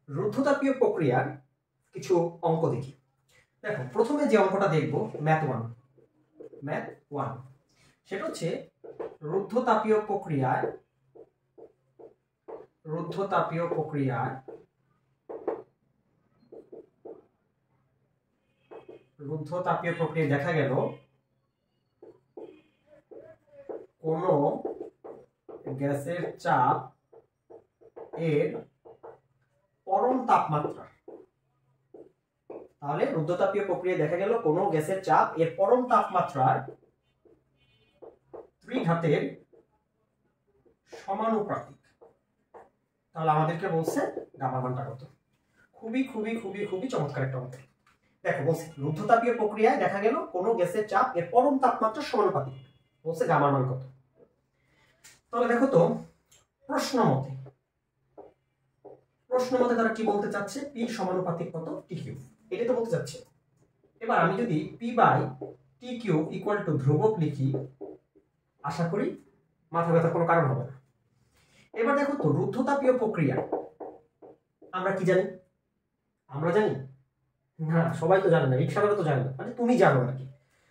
রুদ্ধতাপীয় প্রক্রিয়ার কিছু অঙ্ক দেখি। দেখো, প্রথমে যে অঙ্কটা দেখব ম্যাথ ওয়ান, সেটা হচ্ছে রুদ্ধতাপীয় প্রক্রিয়ায় দেখা গেল কোন গ্যাসের চাপ এর পরম তাপমাত্রা। তাহলে রুদ্ধতাপীয় প্রক্রিয়ায় দেখা গেল কোন গ্যাসের চাপ এর পরম তাপমাত্রার ত্রিঘাতের সমানুপাতিক। তাহলে আমাদেরকে বলছে গামা মানটা কত। খুবই খুবই খুবই খুবই চমৎকার একটা অঙ্ক। দেখো বলছে রুদ্ধতাপীয় প্রক্রিয়ায় দেখা গেল কোন গ্যাসের চাপ এর পরম তাপমাত্রার সমানুপাতিক, বলছে গামার মান কত। তাহলে দেখো তো প্রশ্ন মতে তারা কি বলতে চাচ্ছে, পি সমানুপাতিক কত টি কিউব, এটা তো বলতে চাচ্ছে। এবার আমি যদি P by T cube equal to ধ্রুবক লিখি, আশা করি মাথা ব্যথার কোনো কারণ হবে না। এবার দেখো তো রুদ্ধতাপীয় প্রক্রিয়া আমরা কি জানি? আমরা জানি না, সবাই তো জানে না, রিকশাওয়ালা তো জানে না, মানে তুমি জানো নাকি।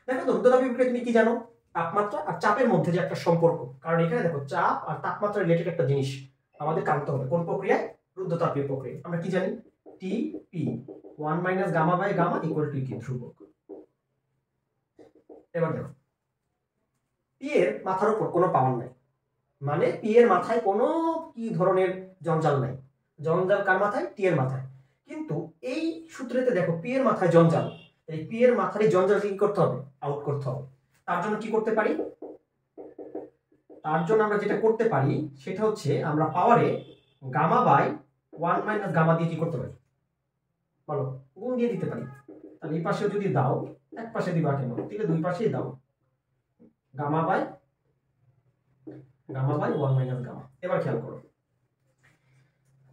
দেখো তো রুদ্ধতাপীয় প্রক্রিয়া তুমি কি জানো? তাপমাত্রা আর চাপের মধ্যে যে একটা সম্পর্ক, কারণ এখানে দেখো চাপ আর তাপমাত্রা রিলেটেড একটা জিনিস আমাদের জানতে হবে। কোন প্রক্রিয়ায়? রুদ্ধতাপীয় প্রক্রিয়া। আমরা কি জানি? T P 1 minus gamma by gamma equal to কি, ধ্রুবক। এবার দেখো পি এর মাথার উপর কোনো পাওয়ার নাই, মানে পি এর মাথায় কোনো কি ধরনের জঞ্জাল নাই। জঞ্জাল কার মাথায়? টি এর মাথায়। কিন্তু এই সূত্রেতে দেখো পি এর মাথায় জঞ্জাল, এই পি এর মাথায় এই জঞ্জাল কি করতে হবে? আউট করতে হবে। তার জন্য কি করতে পারি? তার জন্য আমরা যেটা করতে পারি সেটা হচ্ছে আমরা পাওয়ারে গামা বাই 1 মাইনাস গামা দিয়ে কি করতে পারি বলো? গুণ দিয়ে দিতে পারি। তাহলে এই পাশে যদি দাও, এক পাশে দিবা কেন, তাহলে দুই পাশেই দাও গামা বাই 1 মাইনাস গামা। এবার খেয়াল করো,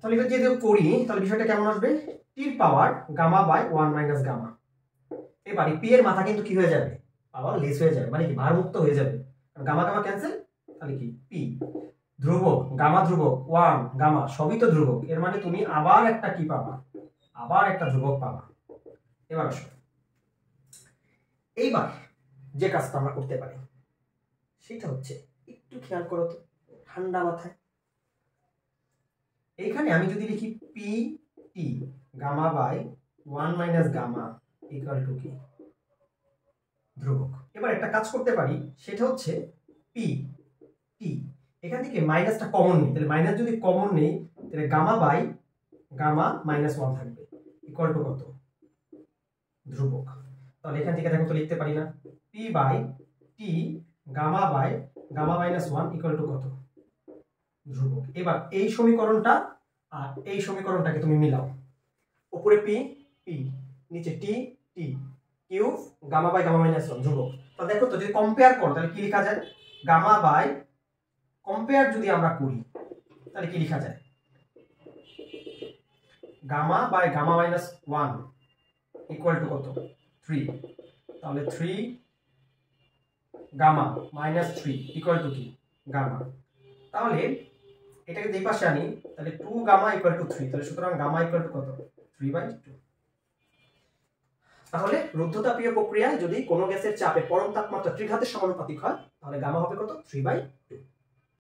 তাহলে এটা যদি করি তাহলে বিষয়টা কেমন আসবে? টির power gamma by 1 minus gamma. এবারে পি এর মাথা কিন্তু কি হয়ে যাবে? পাওয়ার লেস হয়ে যাবে, মানে কি ভারমুক্ত হয়ে যাবে। গামা গামা ক্যান্সেল, তাহলে কি পি ধ্রুবক, গামা ধ্রুবক, 1 গামা সবই তো ধ্রুবক, এর মানে তুমি আবার একটা কি পাবা? আবার একটা ধ্রুবক পাবা। এবার আসো, এইবার যে কাজটা আমরা করতে পারি সেটা হচ্ছে একটু খেয়াল করো তো ঠান্ডা মাথায়। এইখানে আমি যদি লিখি P T gamma by 1 minus gamma equal to কি, ধ্রুবক। এবার একটা কাজ করতে পারি, সেটা হচ্ছে পি টি, এখান থেকে মাইনাসটা কমন নেই, তাহলে মাইনাস যদি কমন নেই তাহলে গামা বাই গামা মাইনাস 1 থাকবে ইকুয়াল টু কত, ধ্রুবক। তাহলে এখান থেকে দেখো তো লিখতে পারি না, P by T gamma by gamma minus 1 equal to কত, ধ্রুবক। এবার এই সমীকরণটা আর এই সমীকরণটাকে তুমি মিলাও, উপরে পি পি নিচে T T cube gamma by gamma minus 1 ধ্রুবক। তাহলে দেখো তো যদি কম্পেয়ার করো তাহলে কি লেখা যায়? গামা বাই কম্পেয়ার যদি আমরা করি তাহলে কি লেখা যায়? Gamma by gamma minus 1 equal to কত, 3। তাহলে 3 গামা মাইনাস 3 ইকুয়াল টু কি, গামা। তাহলে এটাকে দুই পাশে আনি, তাহলে 2 গামা ইকুয়াল টু 3, তাহলে সুতরাং গামা ইকুয়াল টু কত, 3/2। তাহলে রুদ্ধতাপীয় প্রক্রিয়ায় যদি কোনো গ্যাসের চাপে পরম তাপমাত্রা ত্রিঘাতের সমানুপাতিক হয় তাহলে গামা হবে কত, 3/2।